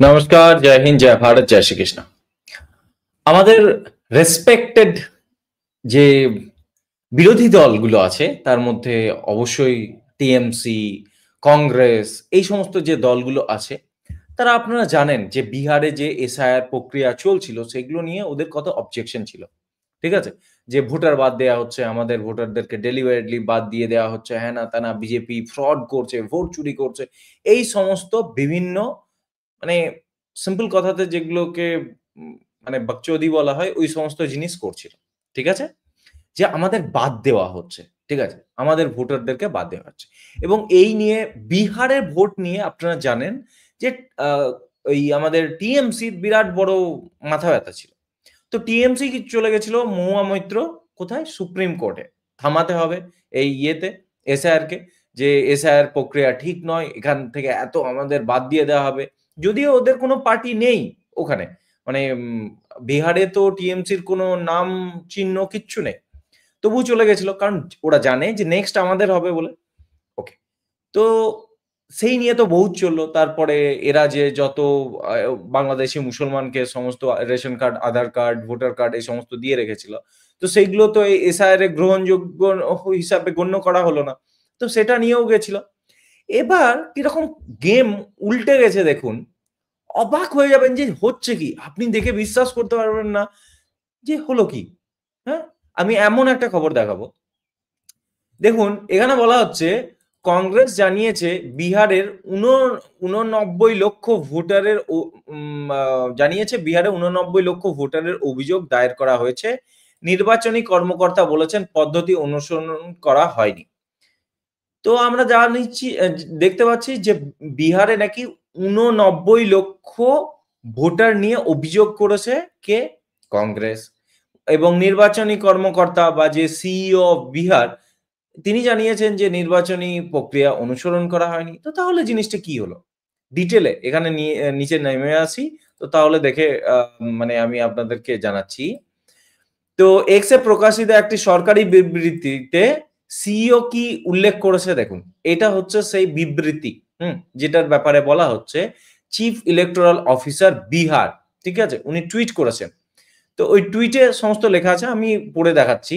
নমস্কার, জয় হিন্দ, জয় ভারত, জয় শ্রীকৃষ্ণ। আমাদের রেসপেক্টেড যে বিরোধী দলগুলো আছে তার মধ্যে অবশ্যই টিএমসি, কংগ্রেস এই সমস্ত যে দলগুলো আছে তারা আপনারা জানেন যে বিহারে যে এসআইআর প্রক্রিয়া চলছিল সেগুলো নিয়ে ওদের কত অবজেকশন ছিল। ঠিক আছে? যে ভোটার বাদ দেয়া হচ্ছে, আমাদের ভোটারদেরকে ডেলিবারেটলি বাদ দিয়ে দেওয়া হচ্ছে, হ্যানা-ত্যানা, বিজেপি ফ্রড করছে, ভোট চুরি করছে। এই সমস্ত বিভিন্ন মানে সিম্পল কথাতে যেগুলোকে মানে বকচোদি বলা হয়, ওই সমস্ত জিনিস করছিল। ঠিক আছে? যে আমাদের বাদ দেওয়া হচ্ছে। ঠিক আছে? আমাদের ভোটারদেরকে বাদ দেওয়া হচ্ছে। এবং এই নিয়ে বিহারের ভোট নিয়ে আপনারা জানেন যে আ ওই আমাদের টিএমসির বিরাট বড় মাথা ব্যাথা ছিল। তো টিএমসি কি চলে গেছিল মহুয়া মৈত্র কোথায়? সুপ্রিম কোর্টে। থামাতে হবে এই এসআইআর কে, যে এসআইআর প্রক্রিয়া ঠিক নয়। এখান থেকে এত আমাদের বাদ দিয়ে দেওয়া হবে। যদিও ওদের কোনো পার্টি নেই ওখানে। মানে বিহারে তো টিএমসির কোনো নাম চিহ্ন কিচ্ছু নেই। তবুও চলে গেছিল। কারণ ওরা জানে যে নেক্সট আমাদের হবে বলে। ওকে। তো সেই নিয়ে তো বহুত চলল। তারপরে এরা যে যত আ বাংলাদেশি মুসলমানকে সমস্ত রেশন কার্ড, আধার কার্ড, ভোটার কার্ড এই সমস্ত দিয়ে রেখেছিল। তো সেইগুলো তো এই এসআইআর এ গ্রহণযোগ্য হিসাবে গণ্য করা হলো না। তো সেটা নিয়েও গেছিল। এবার কিরকম গেম উল্টে গেছে দেখুন। অবাক হয়ে যাবেন যে হচ্ছে কি? আপনি দেখে বিশ্বাস করতে পারবেন না যে হলো কি? হ্যাঁ? আমি এমন একটা খবর দেখাবো। দেখুন, এখানে বলা হচ্ছে কংগ্রেস জানিয়েছে বিহারের ৮৯ লক্ষ ভোটারের ও জানিয়েছে বিহারে ৮৯ লক্ষ ভোটারের অভিযোগ দায়ের করা হয়েছে। নির্বাচনী কর্মকর্তা বলেছেন পদ্ধতি অনুসরণ করা হয়নি। তো আমরা যা নিচ্ছি দেখতে পাচ্ছি যে বিহারে নাকি ৮৯ লক্ষ ভোটার নিয়ে অভিযোগ করেছে কে? কংগ্রেস। এবং নির্বাচনী কর্মকর্তা বা যে সিইও অফ বিহার তিনি জানিয়েছেন যে নির্বাচনী প্রক্রিয়া অনুসরণ করা হয়নি। তো তাহলে জিনিসটা কি হলো? ডিটেইলে এখানে নিচে নেমে আসি। তো তাহলে দেখে মানে আমি আপনাদেরকে জানাচ্ছি। তো এক্স এ প্রকাশিত একটি সরকারি বিবৃতিতে সিইও কি উল্লেখ করেছে দেখুন। এটা হচ্ছে সেই বিবৃতি, যেটার ব্যাপারে বলা হচ্ছে চিফ ইলেকটোরাল অফিসার বিহার। ঠিক আছে? উনি টুইট করেছেন। তো ওই টুইটে সমস্ত লেখা আছে, আমি পড়ে দেখাচ্ছি।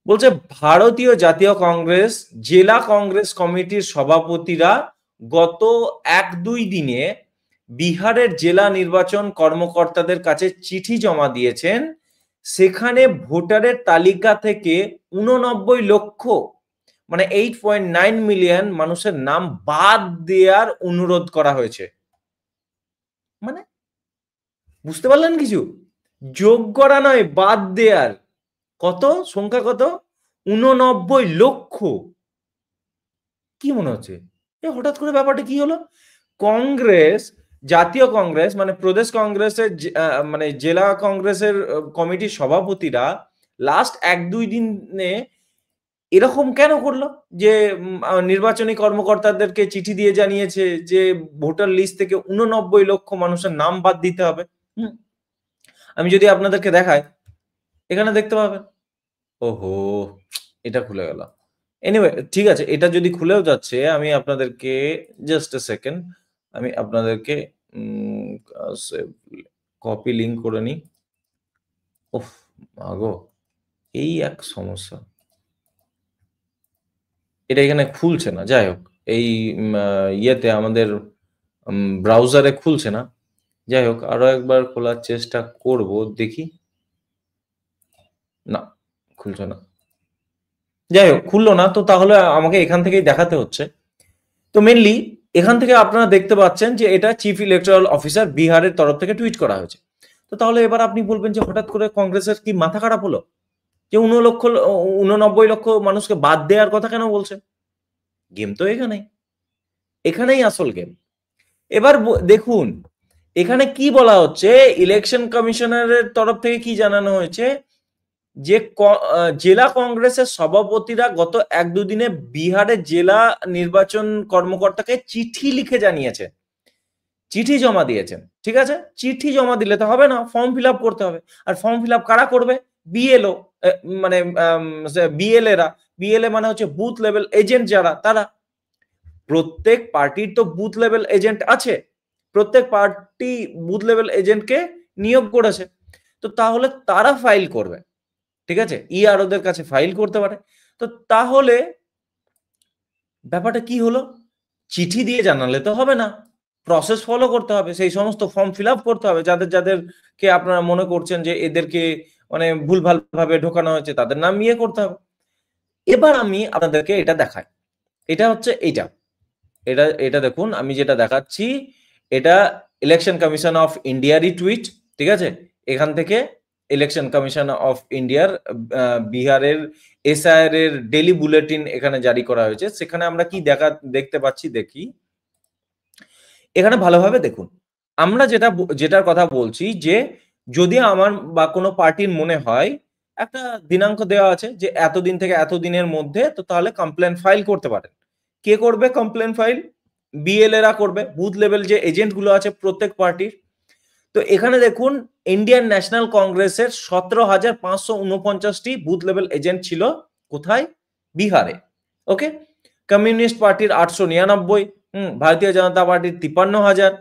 বলছে ভারতীয় জাতীয় কংগ্রেস জেলা কংগ্রেস কমিটির সভাপতিরা গত ১-২ দিনে বিহারের জেলা নির্বাচন কর্মকর্তাদের কাছে চিঠি জমা দিয়েছেন। সেখানে ভোটারের তালিকা থেকে ৮৯ লক্ষ মানে 8.9 মিলিয়ন মানুষের নাম বাদ দেওয়ার অনুরোধ করা হয়েছে। মানে বুঝতে পারলেন কিছু? যোগ করা নয়, বাদ দেয়ার। কত? সংখ্যা কত? ৮৯ লক্ষ। কি মনে হচ্ছে? হঠাৎ করে ব্যাপারটা কি হলো? কংগ্রেস, জাতীয় কংগ্রেস মানে প্রদেশ কংগ্রেসের মানে জেলা কংগ্রেসের কমিটির সভাপতিরা লাস্ট ১-২ দিনে এরকম কেন করলো? যে নির্বাচনী কর্মকর্তাদেরকে চিঠি দিয়ে জানিয়েছে যে ভোটার লিস্ট থেকে ৮৯ লক্ষ মানুষের নাম বাদ দিতে হবে। হুম? আমি যদি আপনাদেরকে দেখাই, এখানে দেখতে পাবেন। ওহো! এটা খুলে গেল। এনিওয়ে ঠিক আছে। এটা যদি খুলেও যাচ্ছে আমি আপনাদেরকে জাস্ট a সেকেন্ড আমি আপনাদেরকে উম আ সেভ কপি লিংক করে নিই। উফ! মাগো! এই এক সমস্যা। এটা এখানে খুলছে না। যাই হোক। এই ইয়েতে আমাদের ব্রাউজারে খুলছে না। যাই হোক আরো একবার খোলার চেষ্টা করব। দেখি। না, খুলছে না। যাই হোক খুলল না। তো তাহলে আমাকে এখান থেকেই দেখাতে হচ্ছে। তো মেইনলি এখান থেকে আপনারা দেখতে পাচ্ছেন যে এটা চিফ ইলেকটোরাল অফিসার বিহারের তরফ থেকে টুইট করা হয়েছে। তো তাহলে এবার আপনি বলবেন যে হঠাৎ করে কংগ্রেসের কি মাথা খারাপ হলো? যে ৮৯ লক্ষ মানুষকে বাদ দেওয়ার কথা কেন বলছে? গেম তো এখানেই। এখানেই আসল গেম। এবার দেখুন এখানে কি বলা হচ্ছে, ইলেকশন কমিশনারের তরফ থেকে কি জানানো হয়েছে যে জেলা কংগ্রেসের সভাপতিরা গত ১-২ দিনে বিহারের জেলা নির্বাচন কর্মকর্তাকে চিঠি লিখে জানিয়েছে। চিঠি জমা দিয়েছেন। ঠিক আছে? চিঠি জমা দিলে তো হবে না। ফর্ম ফিল আপ করতে হবে। আর ফর্ম ফিল আপ কারা করবে? বিএলও মানে বিএলএরা। বিএলএ মানে হচ্ছে বুথ লেভেল এজেন্ট যারা তারা। প্রত্যেক পার্টির তো বুথ লেভেল এজেন্ট আছে। প্রত্যেক পার্টি বুথ লেভেল এজেন্টকে নিয়োগ করেছে। তো তাহলে তারা ফাইল করবে, ঠিক আছে, ইআরওদের কাছে ফাইল করতে পারে। তো তাহলে ব্যাপারটা কি হলো? চিঠি দিয়ে জানালে তো হবে না, প্রসেস ফলো করতে হবে, সেই সমস্ত ফর্ম ফিল আপ করতে হবে, যাদেরকে আপনারা মনে করছেন যে এদেরকে মানে ভুলভাল ভাবে ঢোকানো হয়েছে, তাদের নাম ইয়ে করতে হবে। এবার আমি আপনাদেরকে এটা দেখাই, এটা হচ্ছে এইটা, এটা দেখুন, আমি যেটা দেখাচ্ছি এটা ইলেকশন কমিশন অফ ইন্ডিয়ারই টুইট, ঠিক আছে। এখান থেকে ইলেকশন কমিশন অফ ইন্ডিয়ার বিহারের এসআইআর এর ডেলি বুলেটিন এখানে জারি করা হয়েছে। সেখানে আমরা কি দেখতে পাচ্ছি, দেখি এখানে ভালোভাবে দেখুন। আমরা যেটার কথা বলছি যে যদি আমার বা কোনো পার্টির মনে হয় একটা দিনাঙ্ক দেওয়া আছে যে এতদিন থেকে এতদিনের মধ্যে, তো তাহলে কমপ্লেন ফাইল করতে পারেন। কে করবে কমপ্লেন ফাইল? বিএলএরা করবে, বুথ লেভেল যে এজেন্ট গুলো আছে প্রত্যেক পার্টির। তো এখানে দেখুন ইন্ডিয়ান ন্যাশনাল কংগ্রেসের 17,549টি বুথ লেভেল এজেন্ট ছিল কোথায়? বিহারে। ওকে, কমিউনিস্ট পার্টির 899, ভারতীয় জনতা পার্টির 53,000,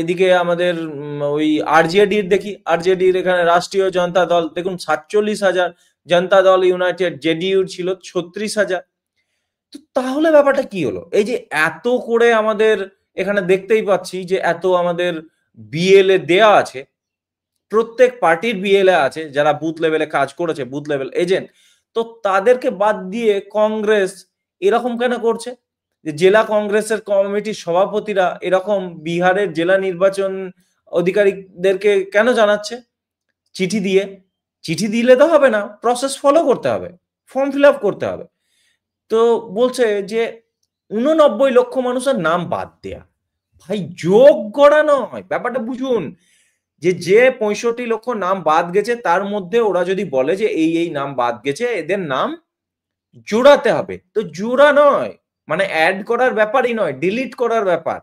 এদিকে আমাদের ওই আরজেডির দেখি, আরজেডির এখানে রাষ্ট্রীয় জনতা দল দেখুন 47,000, জনতা দল ইউনাইটেড জেডিইউর ছিল 36,000। তো তাহলে ব্যাপারটা কি হলো? এই যে এত করে আমাদের এখানে দেখতেই পাচ্ছি যে এত আমাদের বিএলএ দেয়া আছে, প্রত্যেক পার্টির বিএলএ আছে যারা বুথ লেভেলে কাজ করেছে, বুথ লেভেল এজেন্ট। তো তাদেরকে বাদ দিয়ে কংগ্রেস এরকম কেন করছে? যে জেলা কংগ্রেসের কমিটির সভাপতিরা এরকম বিহারের জেলা নির্বাচন আধিকারিকদেরকে কেন জানাচ্ছে চিঠি দিয়ে? চিঠি দিলে তো হবে না, প্রসেস ফলো করতে হবে, ফর্ম ফিল আপ করতে হবে। তো বলছে যে 89 লক্ষ মানুষের নাম বাদ দেয়া। ভাই যোগ করা নয়, ব্যাপারটা বুঝুন। যে 65 লক্ষ নাম বাদ গেছে তার মধ্যে ওরা যদি বলে যে এই নাম বাদ গেছে, এদের নাম জোড়াতে হবে, তো জোড়া নয়, মানে অ্যাড করার ব্যাপারই নয়, ডিলিট করার ব্যাপার।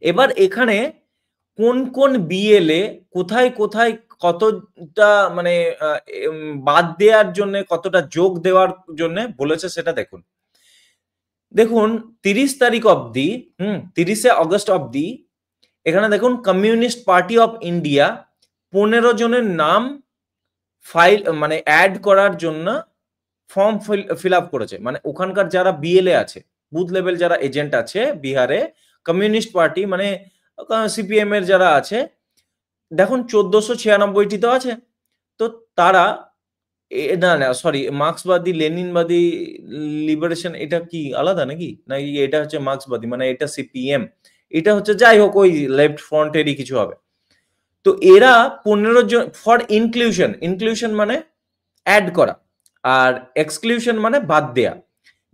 এবার এখানে কোন কোন বিএলএ কোথায় কোথায় কতটা মানে বাদ দেওয়ার জন্য, কতটা যোগ দেওয়ার জন্য বলেছে সেটা দেখুন। দেখুন 30 তারিখ অবধি, 30শে অগস্ট অবধি এখানে দেখুন কমিউনিস্ট পার্টি অফ ইন্ডিয়া 15 জনের নাম ফাইল মানে অ্যাড করার জন্য ফর্ম ফিল আপ করেছে। মানে ওখানকার যারা বিএলএ আছে, বুথ লেভেল যারা এজেন্ট আছে বিহারে, কমিউনিস্ট পার্টি মানে সিপিএম এর যারা আছে, দেখুন 1496টি তো আছে। তো তারা না সরি, মার্ক্সবাদী লেনিনবাদী লিবারেশন এটা কি আলাদা নাকি? না এটা হচ্ছে মার্ক্সবাদী, মানে এটা সিপিএম, এটা হচ্ছে যাই হোক ওই লেফট ফ্রন্টেরই কিছু হবে। তো এরা 15 জন ফর ইনক্লুশন, ইনক্লুশন মানে অ্যাড করা, আর এক্সক্লুশন মানে বাদ দেয়া।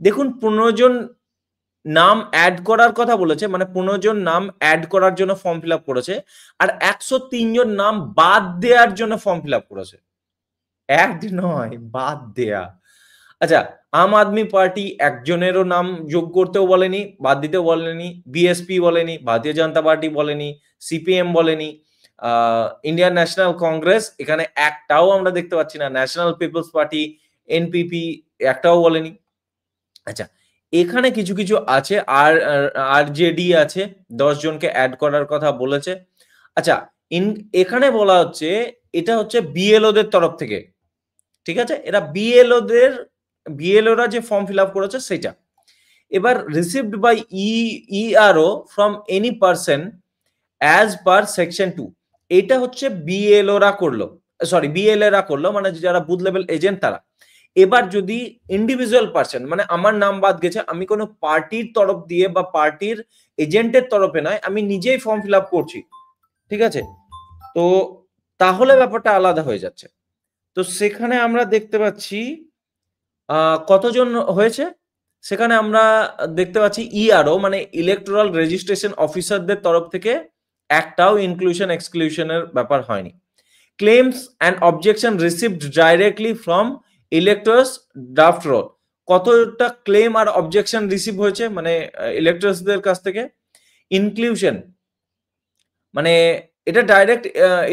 দেখুন 15 জন নাম অ্যাড করার কথা বলেছে, মানে 15 জন নাম অ্যাড করার জন্য ফর্ম ফিল আপ করেছে, আর 103 জন নাম বাদ দেওয়ার জন্য ফর্ম ফিল আপ করেছে। অ্যাড নয়, বাদ দেয়া। আচ্ছা, আম আদমি পার্টি একজনেরও নাম যোগ করতেও বলেনি, বাদ দিতেও বলেনি, বিএসপি বলেনি, ভারতীয় জনতা পার্টি বলেনি, সিপিএম বলেনি, ইন্ডিয়ান ন্যাশনাল কংগ্রেস এখানে একটাও আমরা দেখতে পাচ্ছি না, ন্যাশনাল পিপলস পার্টি এনপিপি একটাও বলেনি। আচ্ছা, এখানে কিছু কিছু আছে, আরজেডি আছে, 10 জনকে অ্যাড করার কথা বলেছে। আচ্ছা, এখানে বলা হচ্ছে এটা হচ্ছে বিএলওদের তরফ থেকে, ঠিক আছে, এরা বিএলওরা যে ফর্ম ফিল আপ করেছে সেটা। এবার received by ERO from any person as per section 2, এটা হচ্ছে বিএলওরা করলো, সরি বিএলএরা করলো, মানে যারা বুথ লেভেল এজেন্ট তারা। এবার যদি ইন্ডিভিজুয়াল পারসন, মানে আমার নাম বাদ গেছে, আমি কোনো পার্টির তরফ দিয়ে বা পার্টির এজেন্টের তরফে নয়, আমি নিজেই ফর্ম ফিল আপ করছি, ঠিক আছে, তো তাহলে ব্যাপারটা আলাদা হয়ে যাচ্ছে। তো সেখানে আমরা দেখতে পাচ্ছি কতজন হয়েছে, সেখানে আমরা দেখতে পাচ্ছি ইআরও মানে ইলেকটোরাল রেজিস্ট্রেশন অফিসারদের তরফ থেকে একটাও ইনক্লুশন এক্সক্লুশনের ব্যাপার হয়নি। Claims and objection received directly from electors draft roll, কতটা ক্লেম আর অবজেকশন রিসিভ হয়েছে মানে ইলেক্টর্সদের কাছ থেকে। ইনক্লুশন মানে এটা ডাইরেক্ট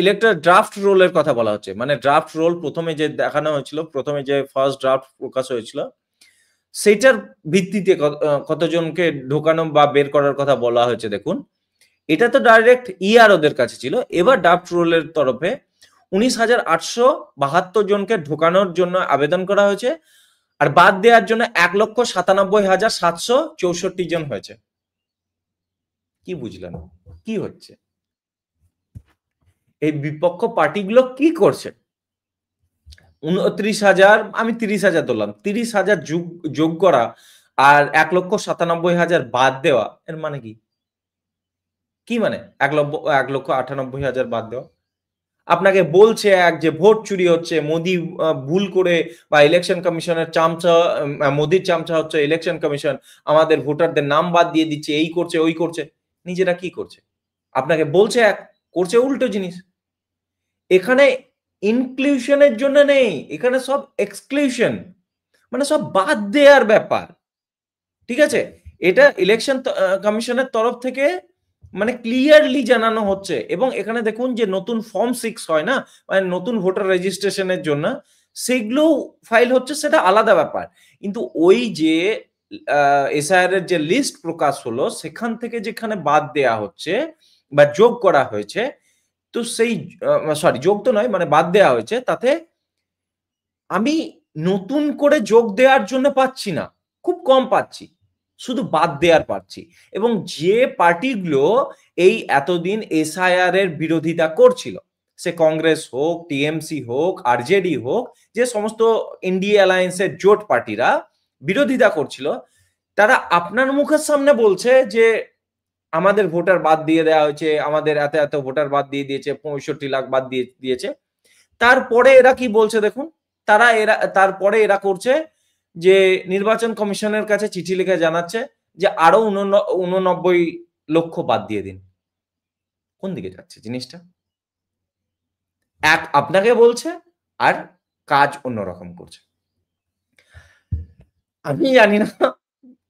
ইলেক্টর ড্রাফট রোলের কথা বলা হচ্ছে, মানে ড্রাফট রোল প্রথমে যে দেখানো হয়েছিল, প্রথমে যে ফার্স্ট ড্রাফট প্রকাশ হয়েছিল সেটার ভিত্তিতে কতজনকে ঢোকানো বা বের করার কথা বলা হয়েছে। দেখুন এটা তো ডাইরেক্ট ইআর ওদের কাছে ছিল। এবার ড্রাফট রোলের তরফে 19,872 জনকে ঢোকানোর জন্য আবেদন করা হয়েছে, আর বাদ দেওয়ার জন্য 1,97,764 জন হয়েছে। কি বুঝলেন কি হচ্ছে? এই বিপক্ষ পার্টিগুলো কি করছে? 29,000, আমি 30,000 ধরলাম, 30,000 যোগ করা আর 1,97,000 বাদ দেওয়া, এর মানে কি? কি মানে 1,98,000 বাদ দেওয়া? আপনাকে বলছে এক যে ভোট চুরি হচ্ছে, মোদি ভুল করে, বা ইলেকশন কমিশনের চামচা, মোদির চামচা হচ্ছে ইলেকশন কমিশন, আমাদের ভোটারদের নাম বাদ দিয়ে দিচ্ছে, এই করছে ওই করছে। নিজেরা কি করছে? আপনাকে বলছে এক, করছে উল্টো জিনিস। এখানে ইনক্লুশনের জন্য নেই, এখানে সব এক্সক্লুশন, মানে সব বাদ দেওয়ার ব্যাপার। ঠিক আছে, এটা ইলেকশন কমিশনের তরফ থেকে মানে ক্লিয়ারলি জানানো হচ্ছে। এবং এখানে দেখুন যে নতুন ফর্ম 6 হয় না, মানে নতুন ভোটার রেজিস্ট্রেশনের জন্য, সেগুলো ফাইল হচ্ছে, সেটা আলাদা ব্যাপার। কিন্তু ওই যে এসআইআর এর যে লিস্ট প্রকাশ হলো, সেখান থেকে যেখানে বাদ দেয়া হচ্ছে বা যোগ করা হয়েছে, তো সেই সরি, যোগ তো নয়, মানে বাদ দেওয়া হয়েছে, তাতে আমি নতুন করে যোগ দেওয়ার জন্য পাচ্ছি না, খুব কম পাচ্ছি, শুধু বাদ দেওয়ার পাচ্ছি। এবং যে পার্টিগুলো এই এতদিন এসআইআর এর বিরোধিতা করছিল, সে কংগ্রেস হোক, টিএমসি হোক, আরজেডি হোক, যে সমস্ত ইন্ডিয়া অ্যালায়েন্সের জোট পার্টিরা বিরোধিতা করছিল, তারা আপনার মুখের সামনে বলছে যে আমাদের ভোটার বাদ দিয়ে দেওয়া হয়েছে, আমাদের এত এত ভোটার বাদ দিয়ে দিয়েছে, 65 লাখ বাদ দিয়ে দিয়েছে। তারপরে এরা কি বলছে দেখুন, তারপরে এরা করছে যে নির্বাচন কমিশনের কাছে চিঠি লিখে জানাচ্ছে যে আরো 89 লক্ষ বাদ দিয়ে দিন। কোন দিকে যাচ্ছে জিনিসটা? এক আপনাকে বলছে, আর কাজ অন্যরকম করছে। আমি জানি না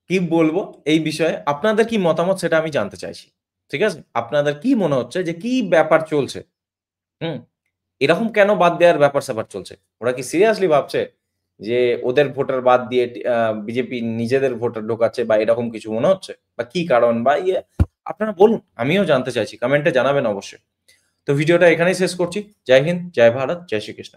কি বলবো এই বিষয়ে, আপনাদের কি মতামত সেটা আমি জানতে চাইছি। ঠিক আছে, আপনাদের কি মনে হচ্ছে যে কি ব্যাপার চলছে? হুম, এরকম কেন বাদ দেওয়ার ব্যাপার-স্যাপার চলছে? ওরা কি সিরিয়াসলি ভাবছে যে ওদের ভোটার বাদ দিয়ে বিজেপি নিজেদের ভোটার ঢোকাচ্ছে, বা এরকম কিছু মনে হচ্ছে? বা কি কারণ, বা ইয়ে, আপনারা বলুন। আমিও জানতে চাইছি। কমেন্টে জানাবেন অবশ্যই। তো ভিডিওটা এখানেই শেষ করছি। জয় হিন্দ, জয় ভারত, জয় শ্রীকৃষ্ণ।